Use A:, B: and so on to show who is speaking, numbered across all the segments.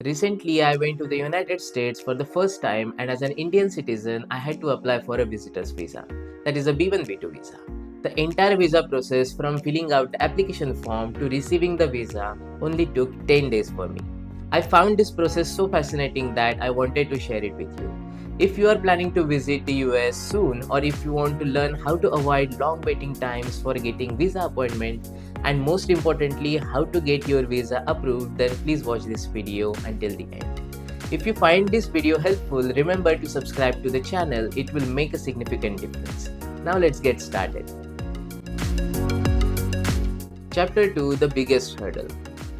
A: Recently, I went to the United States for the first time, and as an Indian citizen, I had to apply for a visitor's visa, that is a B1 B2 visa. The entire visa process from filling out the application form to receiving the visa only took 10 days for me. I found this process so fascinating that I wanted to share it with you. If you are planning to visit the US soon, or if you want to learn how to avoid long waiting times for getting visa appointment, and most importantly how to get your visa approved, then please watch this video until the end. If you find this video helpful, remember to subscribe to the channel, it will make a significant difference. Now let's get started. Chapter 2, the biggest hurdle.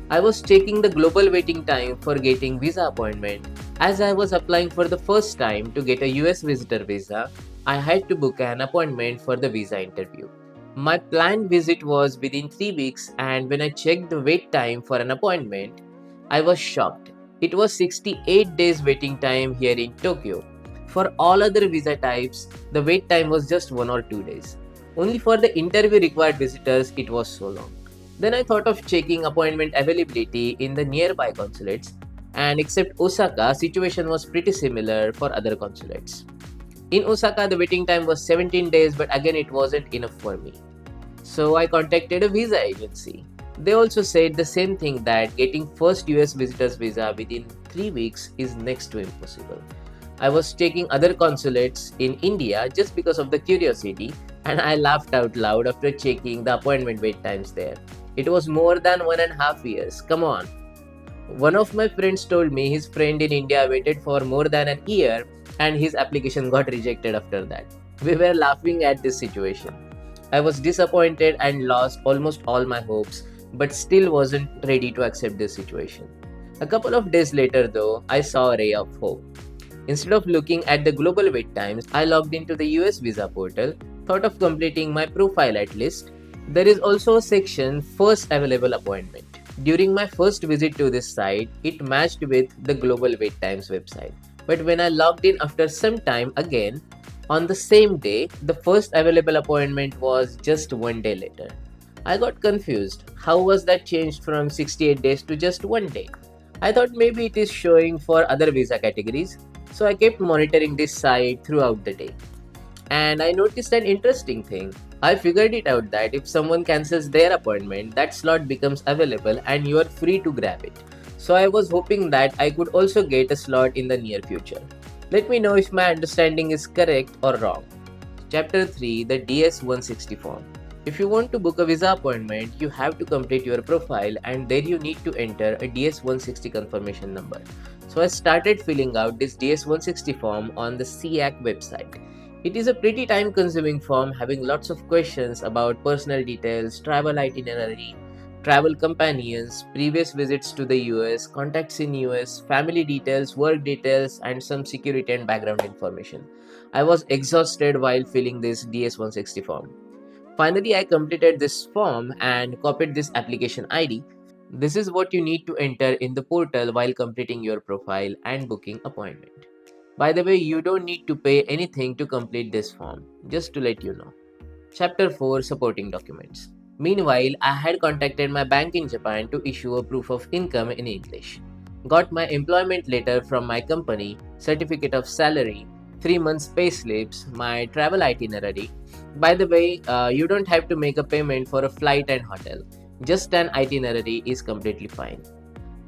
A: I was checking the global waiting time for getting visa appointment. As I was applying for the first time to get a US visitor visa, I had to book an appointment for the visa interview. My planned visit was within 3 weeks, and when I checked the wait time for an appointment, I was shocked. It was 68 days waiting time here in Tokyo. For all other visa types, the wait time was just 1 or 2 days. Only for the interview required visitors, it was so long. Then I thought of checking appointment availability in the nearby consulates, and except Osaka, situation was pretty similar for other consulates. In Osaka, the waiting time was 17 days, but again it wasn't enough for me. So I contacted a visa agency. They also said the same thing, that getting first US visitors visa within 3 weeks is next to impossible. I was checking other consulates in India just because of the curiosity, and I laughed out loud after checking the appointment wait times there. It was more than 1.5 years. Come on. One of my friends told me his friend in India waited for more than a year and his application got rejected after that. We were laughing at this situation. I was disappointed and lost almost all my hopes, but still wasn't ready to accept this situation. A couple of days later though, I saw a ray of hope. Instead of looking at the global wait times, I logged into the US visa portal, thought of completing my profile at least. There is also a section first available appointment. During my first visit to this site, it matched with the global wait times website. But when I logged in after some time again, on the same day, the first available appointment was just 1 day later. I got confused. How was that changed from 68 days to just 1 day? I thought maybe it is showing for other visa categories, so I kept monitoring this site throughout the day. And I noticed an interesting thing. I figured it out that if someone cancels their appointment, that slot becomes available and you are free to grab it. So I was hoping that I could also get a slot in the near future. Let me know if my understanding is correct or wrong. Chapter 3, the DS-160 form. If you want to book a visa appointment, you have to complete your profile and there you need to enter a DS-160 confirmation number. So I started filling out this DS-160 form on the SEAC website. It is a pretty time-consuming form having lots of questions about personal details, travel itinerary, travel companions, previous visits to the US, contacts in US, family details, work details, and some security and background information. I was exhausted while filling this DS-160 form. Finally, I completed this form and copied this application ID. This is what you need to enter in the portal while completing your profile and booking appointment. By the way, you don't need to pay anything to complete this form, just to let you know. Chapter 4, supporting documents. Meanwhile, I had contacted my bank in Japan to issue a proof of income in English. Got my employment letter from my company, certificate of salary, 3 months pay slips, my travel itinerary. By the way, you don't have to make a payment for a flight and hotel. Just an itinerary is completely fine.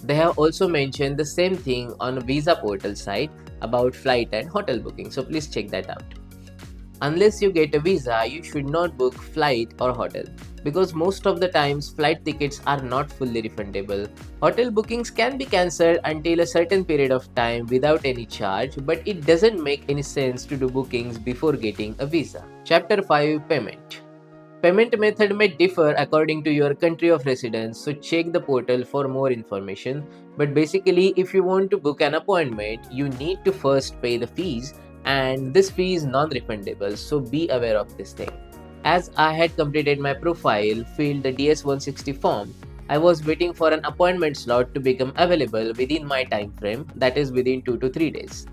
A: They have also mentioned the same thing on a visa portal site about flight and hotel booking, so please check that out. Unless you get a visa, you should not book flight or hotel because most of the times flight tickets are not fully refundable. Hotel bookings can be cancelled until a certain period of time without any charge, but it doesn't make any sense to do bookings before getting a visa. Chapter 5, Payment. Payment method may differ according to your country of residence, so check the portal for more information. But basically, if you want to book an appointment, you need to first pay the fees, and this fee is non-refundable, so be aware of this thing. As I had completed my profile, filled the DS-160 form, I was waiting for an appointment slot to become available within my time frame, that is within 2 to 3 days.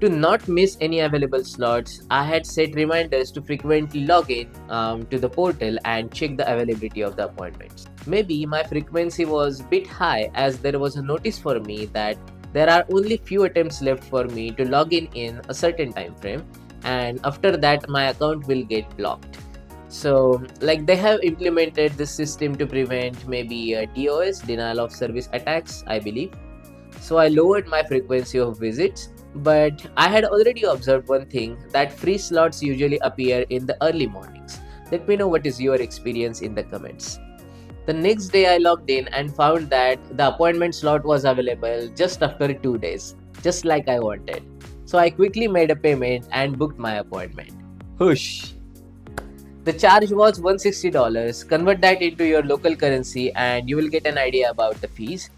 A: To not miss any available slots, I had set reminders to frequently log in to the portal and check the availability of the appointments. Maybe my frequency was bit high as there was a notice for me that there are only few attempts left for me to log in a certain time frame, and after that my account will get blocked. So like they have implemented this system to prevent maybe DOS, denial of service attacks, I believe. So I lowered my frequency of visits, but I had already observed one thing, that free slots usually appear in the early mornings. Let me know what is your experience in the comments. The next day I logged in and found that the appointment slot was available just after 2 days, just like I wanted. So I quickly made a payment and booked my appointment. Whoosh! The charge was $160. Convert that into your local currency and you will get an idea about the fees.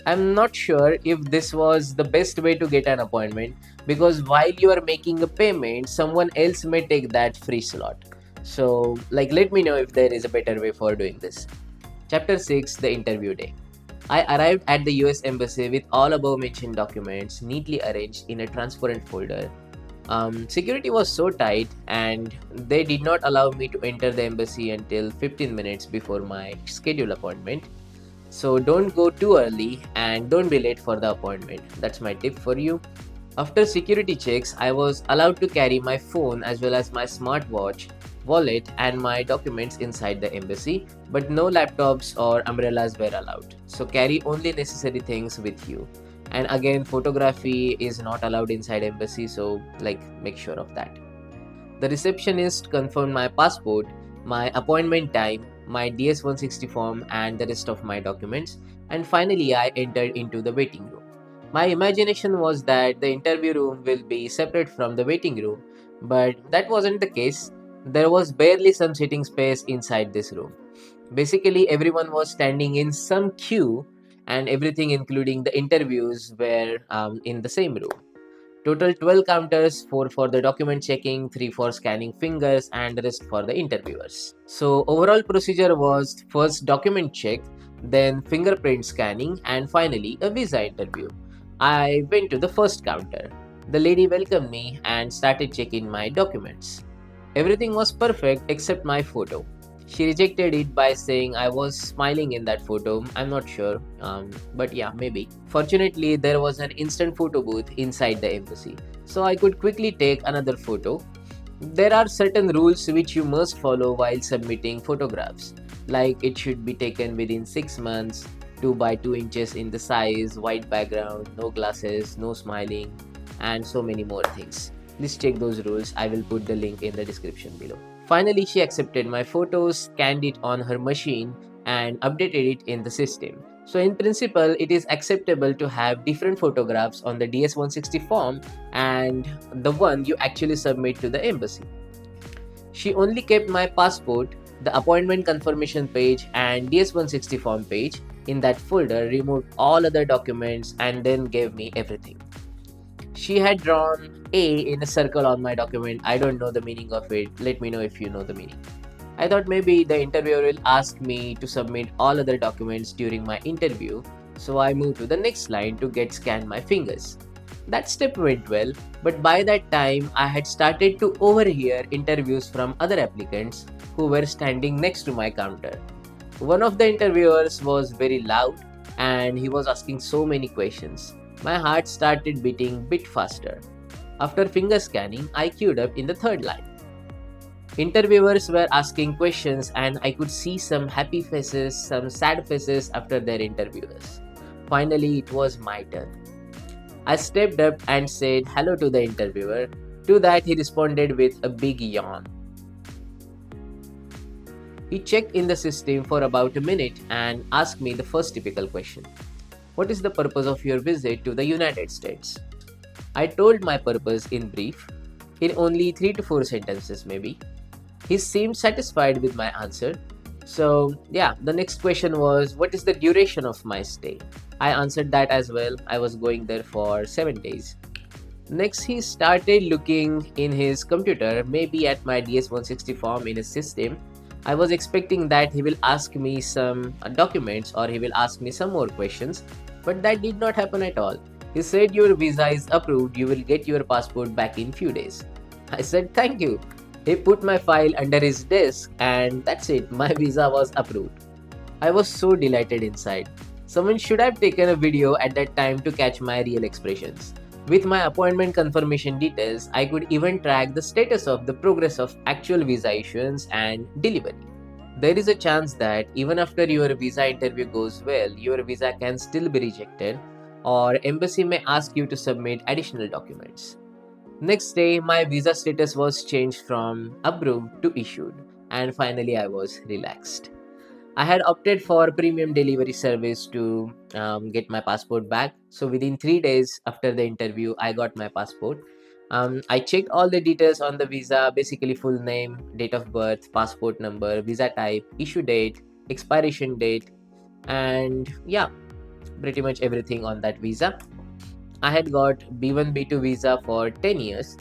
A: I'm not sure if this was the best way to get an appointment, because while you are making a payment, someone else may take that free slot. So like let me know if there is a better way for doing this. Chapter 6, the interview day. I arrived at the US Embassy with all above mentioned documents neatly arranged in a transparent folder. Security was so tight and they did not allow me to enter the embassy until 15 minutes before my scheduled appointment. So don't go too early and don't be late for the appointment. That's my tip for you. After security checks, I was allowed to carry my phone as well as my smartwatch, wallet and my documents inside the embassy, but no laptops or umbrellas were allowed. So carry only necessary things with you. And again, photography is not allowed inside embassy, so like make sure of that. The receptionist confirmed my passport, my appointment time, my DS-160 form and the rest of my documents, and finally I entered into the waiting room. My imagination was that the interview room will be separate from the waiting room, but that wasn't the case. There was barely some sitting space inside this room. Basically, everyone was standing in some queue, and everything, including the interviews, were in the same room. Total 12 counters, 4 for the document checking, 3 for scanning fingers, and the rest for the interviewers. So, overall procedure was first document check, then fingerprint scanning, and finally a visa interview. I went to the first counter. The lady welcomed me and started checking my documents. Everything was perfect except my photo. She rejected it by saying I was smiling in that photo. I'm not sure, but yeah, maybe. Fortunately, there was an instant photo booth inside the embassy, so I could quickly take another photo. There are certain rules which you must follow while submitting photographs, like it should be taken within 6 months, 2 by 2 inches in the size, white background, no glasses, no smiling, and so many more things. Please check those rules. I will put the link in the description below. Finally, she accepted my photos, scanned it on her machine, and updated it in the system. So in principle, it is acceptable to have different photographs on the DS-160 form and the one you actually submit to the embassy. She only kept my passport, the appointment confirmation page and DS-160 form page in that folder, removed all other documents and then gave me everything. She had drawn A in a circle on my document. I don't know the meaning of it. Let me know if you know the meaning. I thought maybe the interviewer will ask me to submit all other documents during my interview, so I moved to the next line to get scan my fingers. That step went well, but by that time I had started to overhear interviews from other applicants who were standing next to my counter. One of the interviewers was very loud and he was asking so many questions. My heart started beating a bit faster. After finger scanning, I queued up in the third line. Interviewers were asking questions and I could see some happy faces, some sad faces after their interviewers. Finally, it was my turn. I stepped up and said hello to the interviewer. To that, he responded with a big yawn. He checked in the system for about a minute and asked me the first typical question. What is the purpose of your visit to the United States? I told my purpose in brief, in only 3 to 4 sentences maybe. He seemed satisfied with my answer. So yeah, the next question was, what is the duration of my stay? I answered that as well. I was going there for 7 days. Next, he started looking in his computer, maybe at my DS-160 form in his system. I was expecting that he will ask me some documents or he will ask me some more questions, but that did not happen at all. He said your visa is approved, you will get your passport back in few days. I said thank you. He put my file under his desk and that's it, my visa was approved. I was so delighted inside. Someone should have taken a video at that time to catch my real expressions. With my appointment confirmation details, I could even track the status of the progress of actual visa issuance and delivery. There is a chance that even after your visa interview goes well, your visa can still be rejected, or embassy may ask you to submit additional documents. Next day, my visa status was changed from approved to issued, and finally I was relaxed. I had opted for premium delivery service to get my passport back. So within 3 days after the interview, I got my passport. I checked all the details on the visa, basically full name, date of birth, passport number, visa type, issue date, expiration date, and yeah, pretty much everything on that visa. I had got B1 B2 visa for 10 years.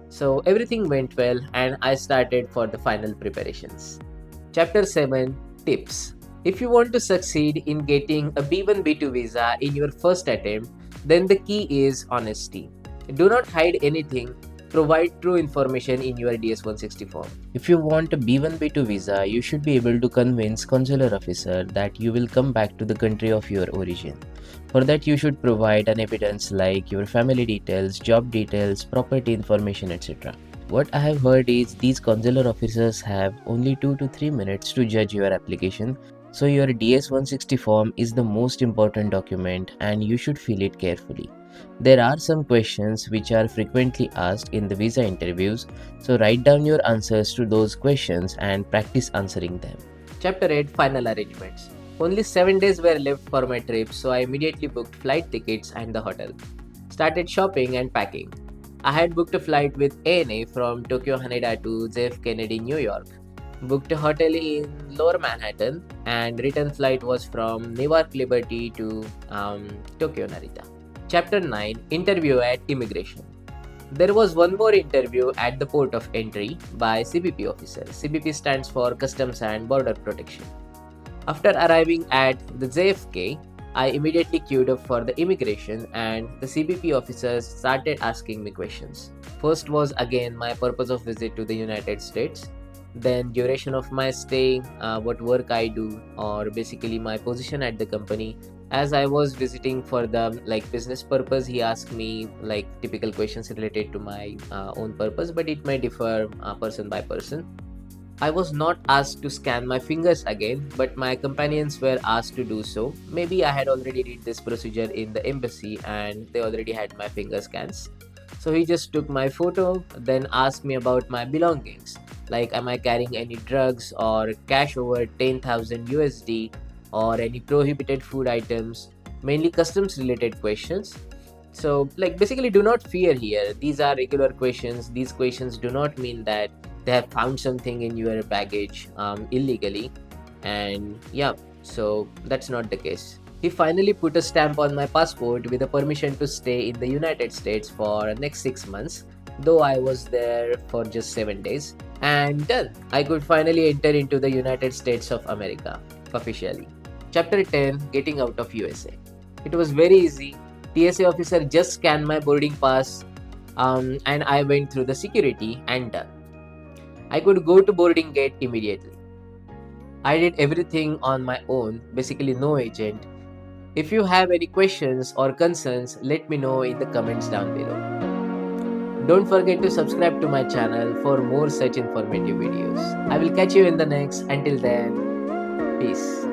A: So everything went well and I started for the final preparations. Chapter 7, Tips. If you want to succeed in getting a B1 B2 visa in your first attempt, then the key is honesty. Do not hide anything. Provide true information in your DS-160 form. If you want a B1 B2 visa, you should be able to convince consular officer that you will come back to the country of your origin. For that, you should provide an evidence like your family details, job details, property information, etc. What I have heard is these consular officers have only 2 to 3 minutes to judge your application, so your DS-160 form is the most important document and you should fill it carefully. There are some questions which are frequently asked in the visa interviews, so write down your answers to those questions and practice answering them. Chapter 8, Final Arrangements. Only 7 days were left for my trip, so I immediately booked flight tickets and the hotel. Started shopping and packing. I had booked a flight with ANA from Tokyo Haneda to JF Kennedy, New York. Booked a hotel in Lower Manhattan, and return flight was from Newark Liberty to Tokyo Narita. Chapter 9, Interview at Immigration. There was one more interview at the port of entry by CBP officer. CBP stands for Customs and Border Protection. After arriving at the JFK, I immediately queued up for the immigration and the CBP officers started asking me questions. First was again my purpose of visit to the United States, then duration of my stay, what work I do, or basically my position at the company. As I was visiting for the business purpose, he asked me typical questions related to my own purpose, but it may differ person by person. I was not asked to scan my fingers again, but my companions were asked to do so. Maybe I had already did this procedure in the embassy and they already had my finger scans. So he just took my photo, then asked me about my belongings, like am I carrying any drugs or cash over 10,000 USD or any prohibited food items, mainly customs related questions. So basically do not fear here. These are regular questions. These questions do not mean that they have found something in your baggage illegally, and yeah, so that's not the case. He finally put a stamp on my passport with a permission to stay in the United States for next 6 months, though I was there for just 7 days, and done. I could finally enter into the United States of America officially. Chapter 10, Getting Out of USA. It was very easy. TSA officer just scanned my boarding pass and I went through the security and done. I could go to boarding gate immediately. I did everything on my own, basically no agent. If you have any questions or concerns, let me know in the comments down below. Don't forget to subscribe to my channel for more such informative videos. I will catch you in the next. Until then, peace.